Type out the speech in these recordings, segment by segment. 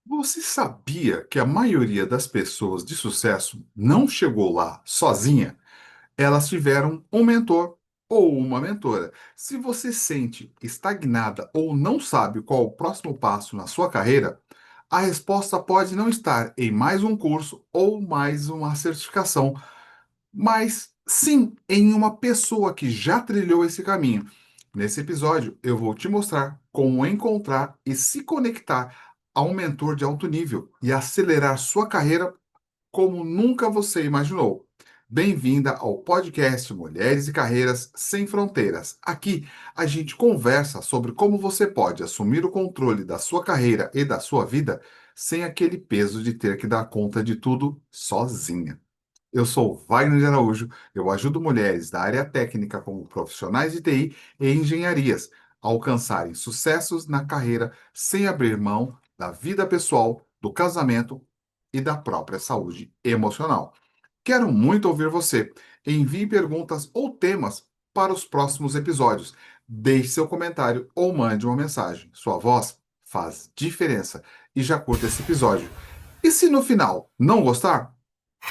Você sabia que a maioria das pessoas de sucesso não chegou lá sozinha? Elas tiveram um mentor ou uma mentora. Se você sente estagnada ou não sabe qual o próximo passo na sua carreira, a resposta pode não estar em mais um curso ou mais uma certificação, mas sim em uma pessoa que já trilhou esse caminho. Nesse episódio, eu vou te mostrar como encontrar e se conectar a um mentor de alto nível e acelerar sua carreira como nunca você imaginou. Bem-vinda ao podcast Mulheres e Carreiras Sem Fronteiras. Aqui a gente conversa sobre como você pode assumir o controle da sua carreira e da sua vida sem aquele peso de ter que dar conta de tudo sozinha. Eu sou Wagner de Araújo, eu ajudo mulheres da área técnica como profissionais de TI e engenharias a alcançarem sucessos na carreira sem abrir mão da vida pessoal, do casamento e da própria saúde emocional. Quero muito ouvir você. Envie perguntas ou temas para os próximos episódios. Deixe seu comentário ou mande uma mensagem. Sua voz faz diferença e já curta esse episódio. E se no final não gostar,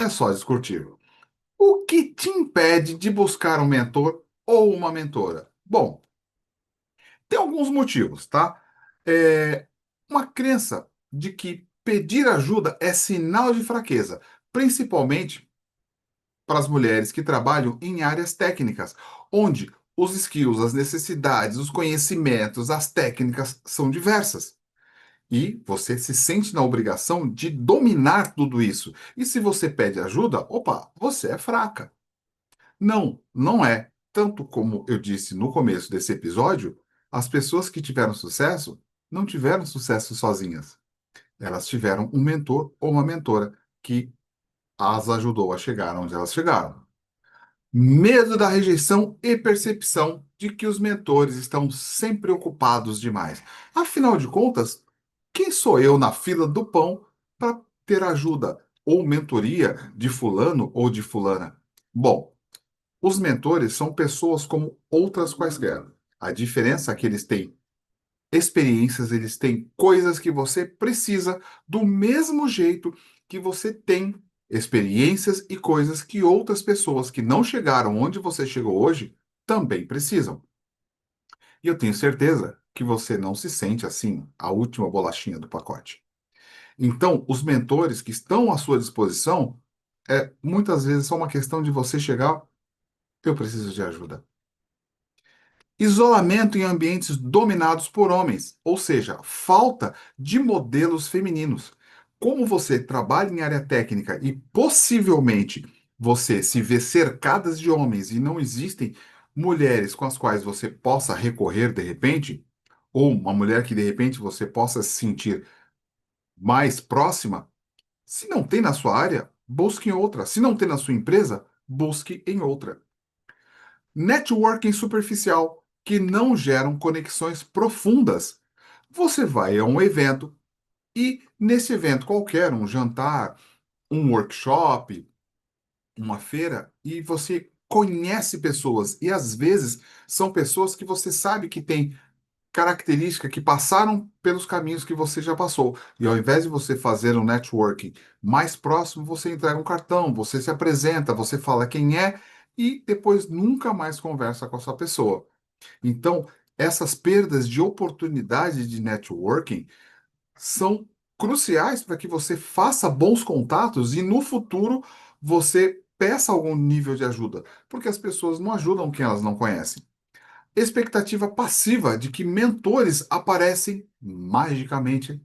é só discutir. O que te impede de buscar um mentor ou uma mentora? Bom, tem alguns motivos, tá? É uma crença de que pedir ajuda é sinal de fraqueza, principalmente para as mulheres que trabalham em áreas técnicas, onde os skills, as necessidades, os conhecimentos, as técnicas são diversas. E você se sente na obrigação de dominar tudo isso. E se você pede ajuda, opa, você é fraca. Não, não é. Tanto como eu disse no começo desse episódio, as pessoas que tiveram sucesso não tiveram sucesso sozinhas. Elas tiveram um mentor ou uma mentora que as ajudou a chegar onde elas chegaram. Medo da rejeição e percepção de que os mentores estão sempre ocupados demais. Afinal de contas, quem sou eu na fila do pão para ter ajuda ou mentoria de fulano ou de fulana? Bom, os mentores são pessoas como outras quaisquer. A diferença é que eles têm experiências, eles têm coisas que você precisa do mesmo jeito que você tem experiências e coisas que outras pessoas que não chegaram onde você chegou hoje também precisam. E eu tenho certeza que você não se sente assim, a última bolachinha do pacote. Então, os mentores que estão à sua disposição, muitas vezes só uma questão de você chegar, eu preciso de ajuda. Isolamento em ambientes dominados por homens, ou seja, falta de modelos femininos. Como você trabalha em área técnica e possivelmente você se vê cercadas de homens e não existem mulheres com as quais você possa recorrer de repente, ou uma mulher que de repente você possa se sentir mais próxima, se não tem na sua área, busque em outra. Se não tem na sua empresa, busque em outra. Networking superficial, que não geram conexões profundas. Você vai a um evento e, nesse evento qualquer, um jantar, um workshop, uma feira, e você conhece pessoas, e às vezes são pessoas que você sabe que têm característica que passaram pelos caminhos que você já passou. E ao invés de você fazer um networking mais próximo, você entrega um cartão, você se apresenta, você fala quem é e depois nunca mais conversa com essa pessoa. Então, essas perdas de oportunidade de networking são cruciais para que você faça bons contatos e no futuro você peça algum nível de ajuda, porque as pessoas não ajudam quem elas não conhecem. Expectativa passiva de que mentores aparecem magicamente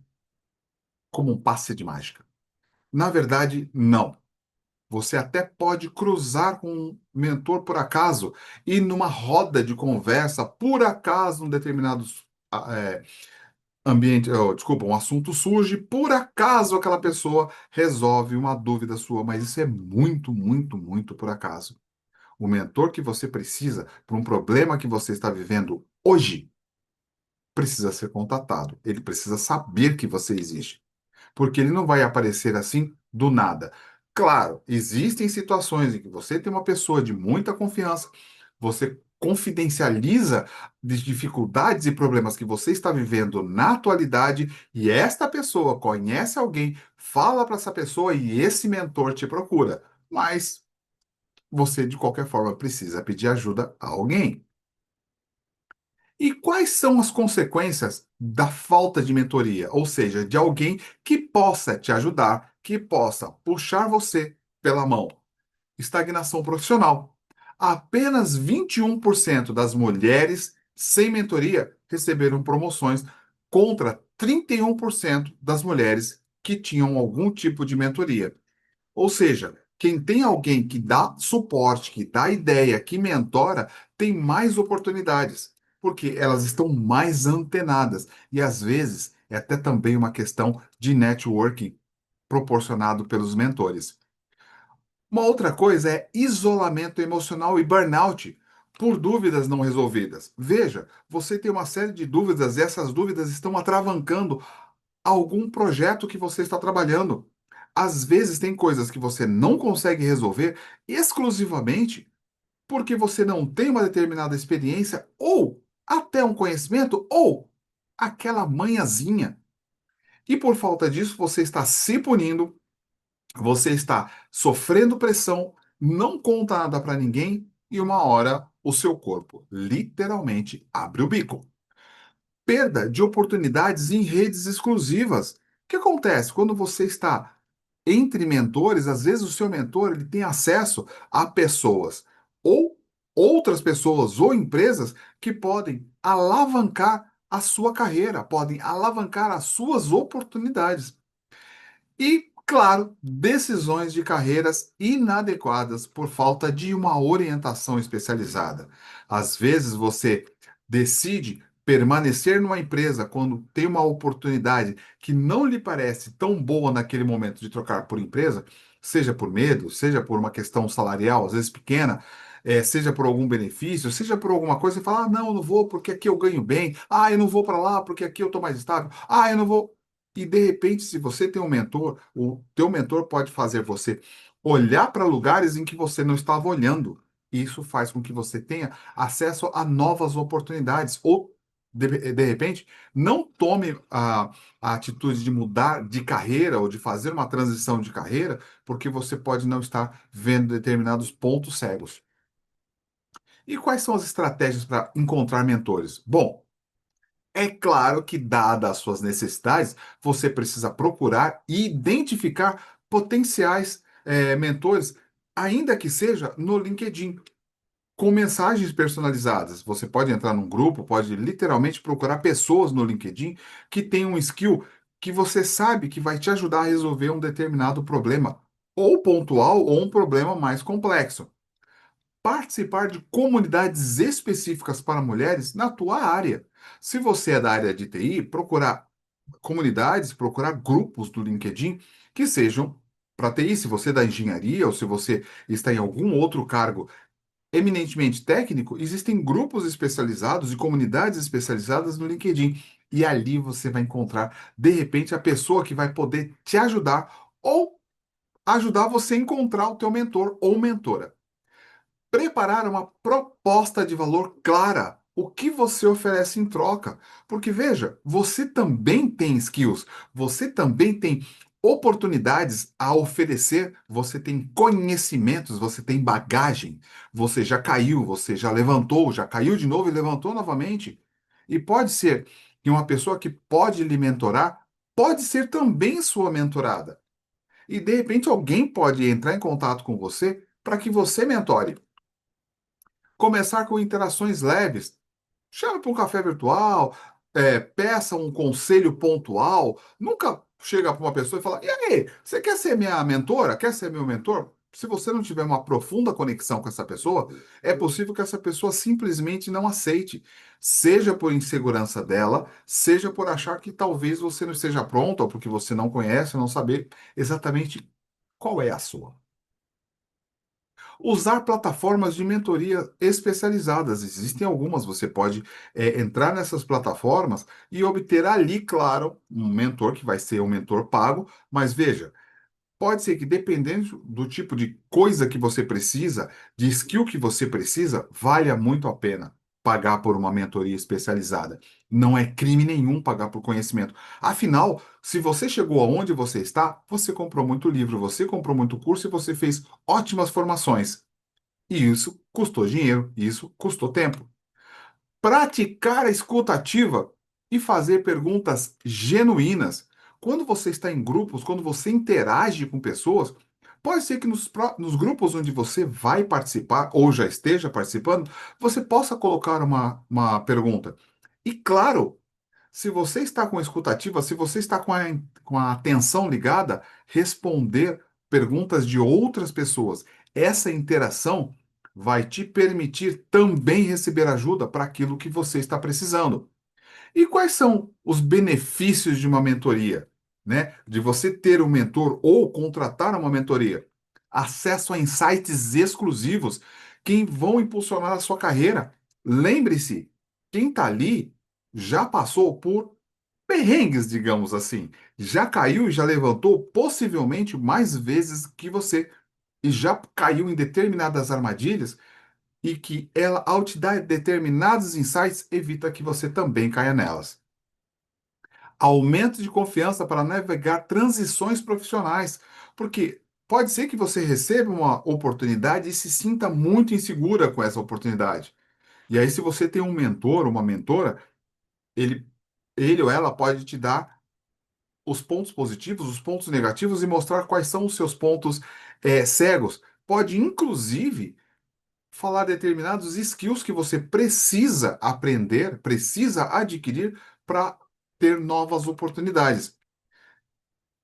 como um passe de mágica. Na verdade, não. Você até pode cruzar com um mentor por acaso e numa roda de conversa, por acaso, um determinado ambiente, desculpa, um assunto surge, por acaso aquela pessoa resolve uma dúvida sua, mas isso é muito, muito, muito por acaso. O mentor que você precisa para um problema que você está vivendo hoje precisa ser contatado. Ele precisa saber que você existe, porque ele não vai aparecer assim do nada. Claro, existem situações em que você tem uma pessoa de muita confiança, você confidencializa de dificuldades e problemas que você está vivendo na atualidade e esta pessoa conhece alguém, fala para essa pessoa e esse mentor te procura. Mas você, de qualquer forma, precisa pedir ajuda a alguém. E quais são as consequências da falta de mentoria? Ou seja, de alguém que possa te ajudar, que possa puxar você pela mão. Estagnação profissional. Apenas 21% das mulheres sem mentoria receberam promoções, contra 31% das mulheres que tinham algum tipo de mentoria. Ou seja, quem tem alguém que dá suporte, que dá ideia, que mentora, tem mais oportunidades, porque elas estão mais antenadas. E às vezes é até também uma questão de networking proporcionado pelos mentores. Uma outra coisa é isolamento emocional e burnout por dúvidas não resolvidas. Veja, você tem uma série de dúvidas e essas dúvidas estão atravancando algum projeto que você está trabalhando. Às vezes tem coisas que você não consegue resolver exclusivamente porque você não tem uma determinada experiência ou até um conhecimento ou aquela manhãzinha. E por falta disso, você está se punindo, você está sofrendo pressão, não conta nada para ninguém e uma hora o seu corpo literalmente abre o bico. Perda de oportunidades em redes exclusivas. O que acontece quando você está entre mentores? Às vezes o seu mentor ele tem acesso a pessoas ou outras pessoas ou empresas que podem alavancar a sua carreira, podem alavancar as suas oportunidades. E, claro, decisões de carreiras inadequadas por falta de uma orientação especializada. Às vezes você decide permanecer numa empresa quando tem uma oportunidade que não lhe parece tão boa naquele momento de trocar por empresa, seja por medo, seja por uma questão salarial, às vezes pequena, seja por algum benefício, seja por alguma coisa, e fala: ah, não, eu não vou porque aqui eu ganho bem, ah, eu não vou para lá porque aqui eu estou mais estável, ah, eu não vou. E de repente, se você tem um mentor, o teu mentor pode fazer você olhar para lugares em que você não estava olhando. Isso faz com que você tenha acesso a novas oportunidades. Ou, de repente, não tome a atitude de mudar de carreira ou de fazer uma transição de carreira, porque você pode não estar vendo determinados pontos cegos. E quais são as estratégias para encontrar mentores? Bom, é claro que, dadas as suas necessidades, você precisa procurar e identificar potenciais mentores, ainda que seja no LinkedIn, com mensagens personalizadas. Você pode entrar num grupo, pode literalmente procurar pessoas no LinkedIn que têm um skill que você sabe que vai te ajudar a resolver um determinado problema, ou pontual, ou um problema mais complexo. Participar de comunidades específicas para mulheres na tua área. Se você é da área de TI, procurar comunidades, procurar grupos do LinkedIn que sejam para TI. Se você é da engenharia ou se você está em algum outro cargo eminentemente técnico, existem grupos especializados e comunidades especializadas no LinkedIn. E ali você vai encontrar, de repente, a pessoa que vai poder te ajudar ou ajudar você a encontrar o teu mentor ou mentora. Preparar uma proposta de valor clara. O que você oferece em troca? Porque veja, você também tem skills, você também tem oportunidades a oferecer, você tem conhecimentos, você tem bagagem. Você já caiu, você já levantou, já caiu de novo e levantou novamente. E pode ser que uma pessoa que pode lhe mentorar pode ser também sua mentorada. E de repente alguém pode entrar em contato com você para que você mentore. Começar com interações leves. Chame para um café virtual, peça um conselho pontual. Nunca chega para uma pessoa e fala: E aí, você quer ser minha mentora? Quer ser meu mentor? Se você não tiver uma profunda conexão com essa pessoa, é possível que essa pessoa simplesmente não aceite. Seja por insegurança dela, seja por achar que talvez você não esteja pronto, ou porque você não conhece, não saber exatamente qual é a sua. Usar plataformas de mentoria especializadas. Existem algumas, você pode entrar nessas plataformas e obter ali, claro, um mentor que vai ser um mentor pago, mas veja. Pode ser que, dependendo do tipo de coisa que você precisa, de skill que você precisa, valha muito a pena pagar por uma mentoria especializada. Não é crime nenhum pagar por conhecimento. Afinal, se você chegou aonde você está, você comprou muito livro, você comprou muito curso e você fez ótimas formações. E isso custou dinheiro, isso custou tempo. Praticar a escuta ativa e fazer perguntas genuínas. Quando você está em grupos, quando você interage com pessoas, pode ser que nos grupos onde você vai participar ou já esteja participando, você possa colocar uma pergunta. E claro, se você está com a escuta ativa, se você está com a atenção ligada, responder perguntas de outras pessoas. Essa interação vai te permitir também receber ajuda para aquilo que você está precisando. E quais são os benefícios de uma mentoria, né? De você ter um mentor ou contratar uma mentoria? Acesso a insights exclusivos que vão impulsionar a sua carreira. Lembre-se, quem está ali já passou por perrengues, digamos assim. Já caiu e já levantou possivelmente mais vezes que você. E já caiu em determinadas armadilhas e que ela, ao te dar determinados insights, evita que você também caia nelas. Aumento de confiança para navegar transições profissionais, porque pode ser que você receba uma oportunidade e se sinta muito insegura com essa oportunidade. E aí, se você tem um mentor, uma mentora, ele, ele ou ela pode te dar os pontos positivos, os pontos negativos e mostrar quais são os seus pontos cegos. Pode, inclusive, falar determinados skills que você precisa aprender, precisa adquirir para ter novas oportunidades.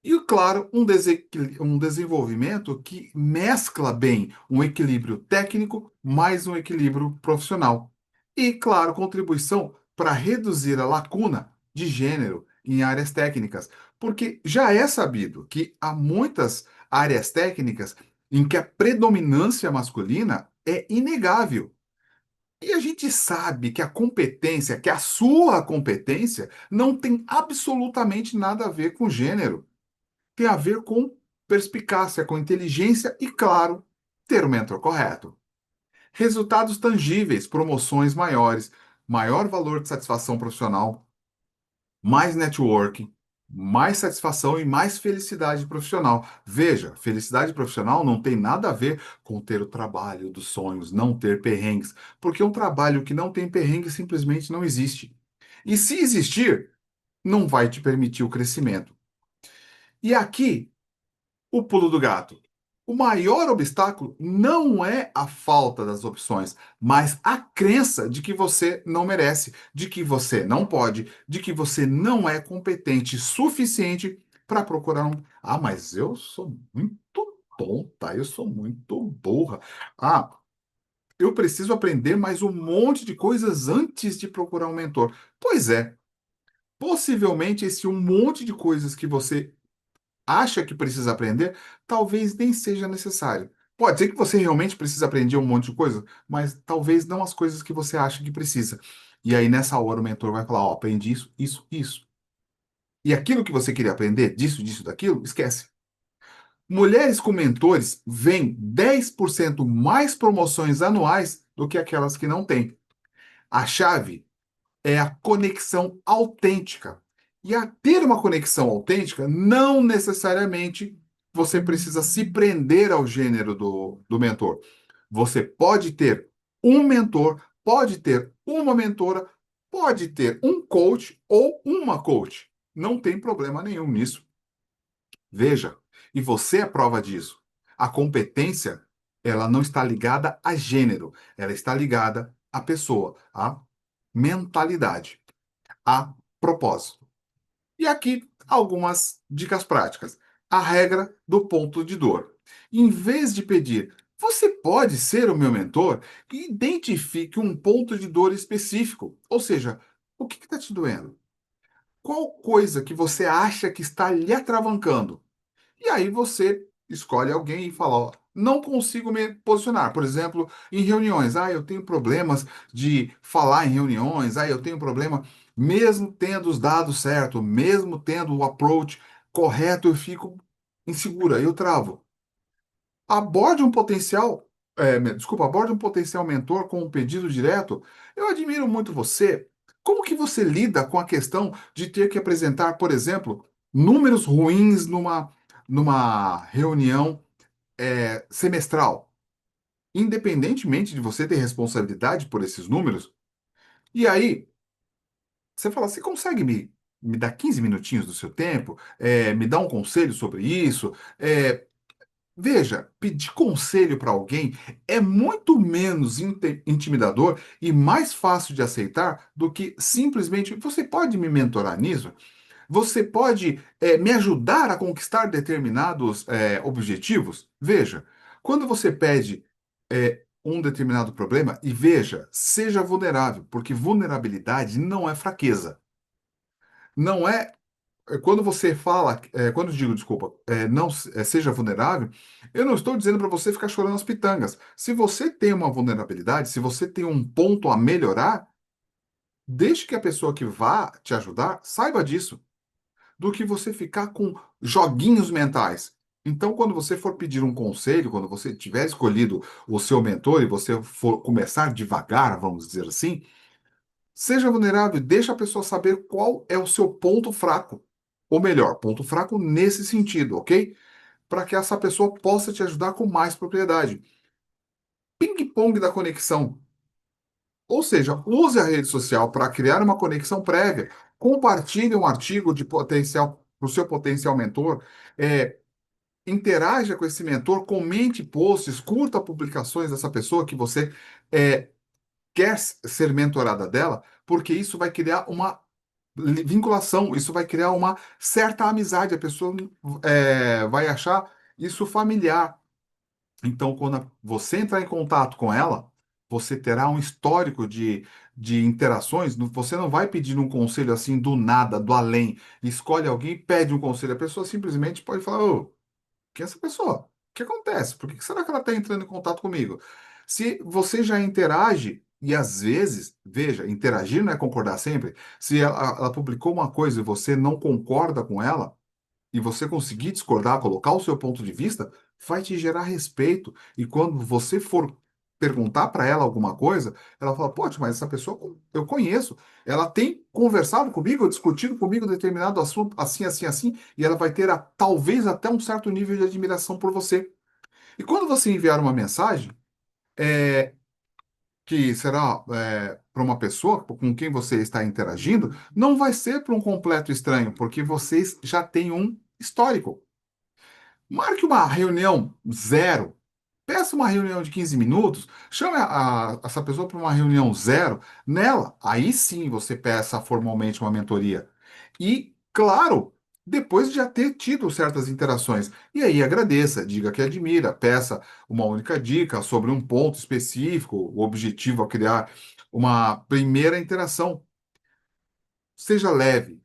E, claro, um desenvolvimento que mescla bem um equilíbrio técnico mais um equilíbrio profissional. E, claro, contribuição para reduzir a lacuna de gênero em áreas técnicas, porque já é sabido que há muitas áreas técnicas em que a predominância masculina é inegável. E a gente sabe que a competência, que a sua competência, não tem absolutamente nada a ver com gênero, tem a ver com perspicácia, com inteligência e, claro, ter o mentor correto. Resultados tangíveis, promoções maiores, maior valor de satisfação profissional, mais networking, mais satisfação e mais felicidade profissional. Veja, felicidade profissional não tem nada a ver com ter o trabalho dos sonhos, não ter perrengues, porque um trabalho que não tem perrengue simplesmente não existe. E se existir, não vai te permitir o crescimento. E aqui o pulo do gato. O maior obstáculo não é a falta das opções, mas a crença de que você não merece, de que você não pode, de que você não é competente suficiente para procurar um. Ah, mas eu sou muito tonta, eu sou muito burra. Ah, eu preciso aprender mais um monte de coisas antes de procurar um mentor. Pois é, possivelmente esse um monte de coisas que você acha que precisa aprender, talvez nem seja necessário. Pode ser que você realmente precise aprender um monte de coisa, mas talvez não as coisas que você acha que precisa. E aí, nessa hora, o mentor vai falar: Ó, aprendi isso, isso, isso. E aquilo que você queria aprender, disso, disso, daquilo, esquece. Mulheres com mentores vêm 10% mais promoções anuais do que aquelas que não têm. A chave é a conexão autêntica. E a ter uma conexão autêntica, não necessariamente você precisa se prender ao gênero do mentor. Você pode ter um mentor, pode ter uma mentora, pode ter um coach ou uma coach. Não tem problema nenhum nisso. Veja, e você é prova disso. A competência, ela não está ligada a gênero, ela está ligada à pessoa, à mentalidade, a propósito. E aqui algumas dicas práticas. A regra do ponto de dor. Em vez de pedir, você pode ser o meu mentor, identifique um ponto de dor específico. Ou seja, o que está te doendo? Qual coisa que você acha que está lhe atravancando? E aí você escolhe alguém e fala, ó, não consigo me posicionar. Por exemplo, em reuniões, ah, eu tenho problemas de falar em reuniões, ah, eu tenho problema, mesmo tendo os dados certos, mesmo tendo o approach correto, eu fico. insegura, eu travo. Aborde um potencial, desculpa, aborde um potencial mentor com um pedido direto. Eu admiro muito você. Como que você lida com a questão de ter que apresentar, por exemplo, números ruins numa reunião semestral? Independentemente de você ter responsabilidade por esses números, e aí você fala, você consegue me dar 15 minutinhos do seu tempo? Me dar um conselho sobre isso? É, Veja, pedir conselho para alguém é muito menos intimidador e mais fácil de aceitar do que simplesmente você pode me mentorar nisso? Você pode me ajudar a conquistar determinados objetivos? Veja, quando você pede um determinado problema, e veja, seja vulnerável, porque vulnerabilidade não é fraqueza. Não é quando você fala, quando eu digo, desculpa, não seja vulnerável, eu não estou dizendo para você ficar chorando as pitangas. Se você tem uma vulnerabilidade, se você tem um ponto a melhorar, deixe que a pessoa que vá te ajudar saiba disso, do que você ficar com joguinhos mentais. Então, quando você for pedir um conselho, quando você tiver escolhido o seu mentor e você for começar devagar, vamos dizer assim, seja vulnerável, deixa a pessoa saber qual é o seu ponto fraco. Ou melhor, ponto fraco nesse sentido, ok? Para que essa pessoa possa te ajudar com mais propriedade. Ping-pong da conexão. Ou seja, use a rede social para criar uma conexão prévia. Compartilhe um artigo de potencial para o seu potencial mentor. É, Interaja com esse mentor, comente posts, curta publicações dessa pessoa que você é, quer ser mentorada dela, porque isso vai criar uma vinculação, isso vai criar uma certa amizade, a pessoa vai achar isso familiar. Então, quando você entrar em contato com ela, você terá um histórico de interações. Você não vai pedir um conselho assim do nada, do além. Escolhe alguém e pede um conselho. A pessoa simplesmente pode falar: Ô, quem é essa pessoa? O que acontece? Por que será que ela está entrando em contato comigo? Se você já interage, e às vezes, veja, interagir não é concordar sempre. Se ela publicou uma coisa e você não concorda com ela, e você conseguir discordar, colocar o seu ponto de vista, vai te gerar respeito. E quando você for perguntar para ela alguma coisa, ela fala: Poxa, mas essa pessoa eu conheço. Ela tem conversado comigo, discutido comigo determinado assunto, assim, assim, assim, e ela vai ter talvez até um certo nível de admiração por você. E quando você enviar uma mensagem, que será para uma pessoa com quem você está interagindo, não vai ser para um completo estranho, porque vocês já têm um histórico. Marque uma reunião zero. Peça uma reunião de 15 minutos, chame essa pessoa para uma reunião zero. Nela, aí sim você peça formalmente uma mentoria. E, claro, depois de já ter tido certas interações. E aí agradeça, diga que admira, peça uma única dica sobre um ponto específico. O objetivo é criar uma primeira interação. Seja leve,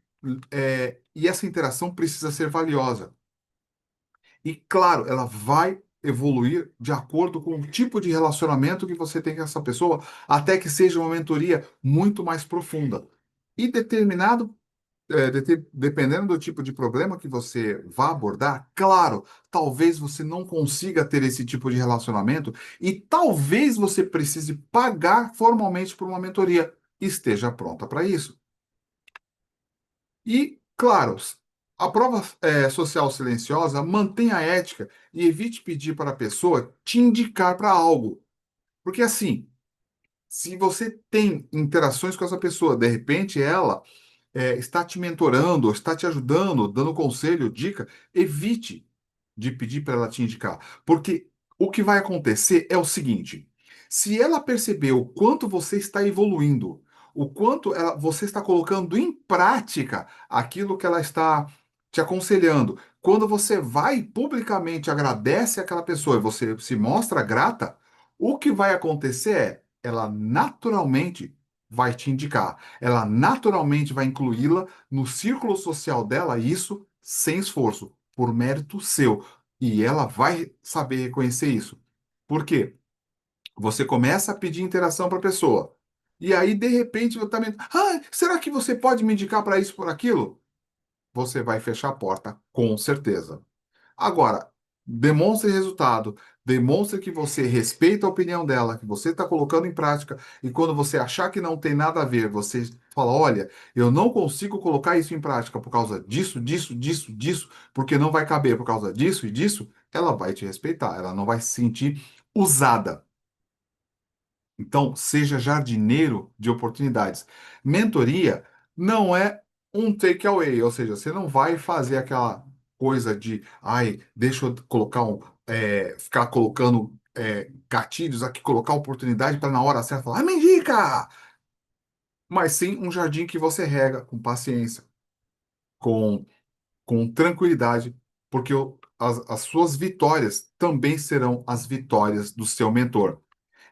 e essa interação precisa ser valiosa. E, claro, ela vai evoluir de acordo com o tipo de relacionamento que você tem com essa pessoa, até que seja uma mentoria muito mais profunda. E dependendo do tipo de problema que você vá abordar, claro, talvez você não consiga ter esse tipo de relacionamento e talvez você precise pagar formalmente por uma mentoria. Esteja pronta para isso. E, claro, a prova social silenciosa mantenha a ética e evite pedir para a pessoa te indicar para algo. Porque assim, se você tem interações com essa pessoa, de repente ela está te mentorando, está te ajudando, dando conselho, dica, evite de pedir para ela te indicar. Porque o que vai acontecer é o seguinte: se ela perceber o quanto você está evoluindo, o quanto você está colocando em prática aquilo que ela está te aconselhando, quando você vai publicamente agradece aquela pessoa e você se mostra grata, o que vai acontecer é ela naturalmente vai te indicar, ela naturalmente vai incluí-la no círculo social dela, e isso sem esforço, por mérito seu. E ela vai saber reconhecer isso. Por quê? Você começa a pedir interação para a pessoa. E aí, de repente, você também. Ah, será que você pode me indicar para isso, por aquilo? Você vai fechar a porta, com certeza. Agora, demonstre resultado, demonstre que você respeita a opinião dela, que você está colocando em prática, e quando você achar que não tem nada a ver, você fala: olha, eu não consigo colocar isso em prática por causa disso, disso, disso, disso, porque não vai caber por causa disso e disso, ela vai te respeitar, ela não vai se sentir usada. Então, seja jardineiro de oportunidades. Mentoria não é um takeaway, ou seja, você não vai fazer aquela coisa de, ai, deixa eu colocar ficar colocando gatilhos aqui, colocar oportunidade para na hora certa falar, ah, me indica! Mas sim um jardim que você rega com paciência, com, com tranquilidade, porque as suas vitórias também serão as vitórias do seu mentor.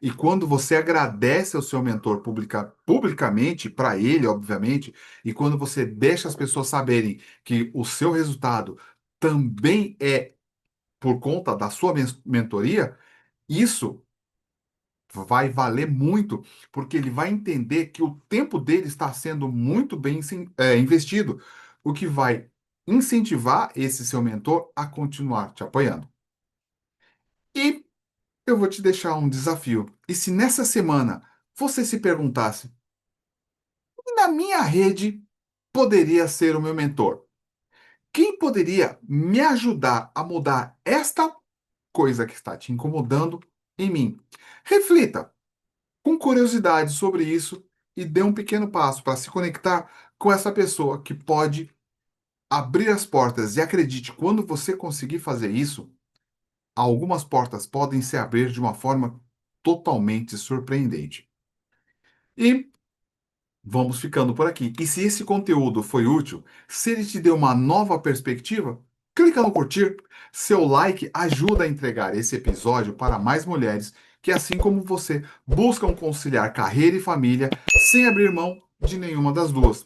E quando você agradece ao seu mentor publicamente, para ele, obviamente, e quando você deixa as pessoas saberem que o seu resultado também é por conta da sua mentoria, isso vai valer muito, porque ele vai entender que o tempo dele está sendo muito bem investido, o que vai incentivar esse seu mentor a continuar te apoiando. E eu vou te deixar um desafio. E se nessa semana você se perguntasse, na minha rede poderia ser o meu mentor? Quem poderia me ajudar a mudar esta coisa que está te incomodando em mim? Reflita com curiosidade sobre isso e dê um pequeno passo para se conectar com essa pessoa que pode abrir as portas. E acredite, quando você conseguir fazer isso, algumas portas podem se abrir de uma forma totalmente surpreendente. E vamos ficando por aqui. E se esse conteúdo foi útil, se ele te deu uma nova perspectiva, clica no curtir. Seu like ajuda a entregar esse episódio para mais mulheres que, assim como você, buscam conciliar carreira e família sem abrir mão de nenhuma das duas.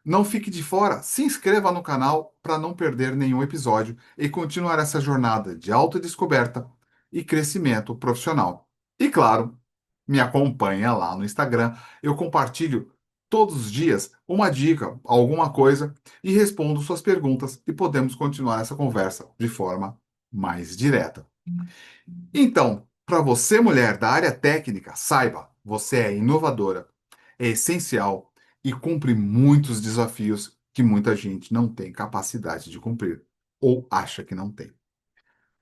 Não fique de fora, se inscreva no canal para não perder nenhum episódio e continuar essa jornada de autodescoberta e crescimento profissional. E claro, me acompanha lá no Instagram, eu compartilho todos os dias uma dica, alguma coisa e respondo suas perguntas e podemos continuar essa conversa de forma mais direta. Então, para você, mulher da área técnica, saiba, você é inovadora, é essencial e cumpre muitos desafios que muita gente não tem capacidade de cumprir ou acha que não tem.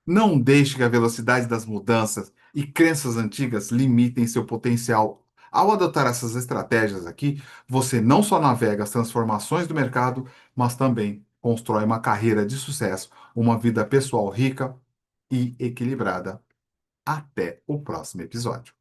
Não deixe que a velocidade das mudanças e crenças antigas limitem seu potencial. Ao adotar essas estratégias aqui, você não só navega as transformações do mercado, mas também constrói uma carreira de sucesso, uma vida pessoal rica e equilibrada. Até o próximo episódio.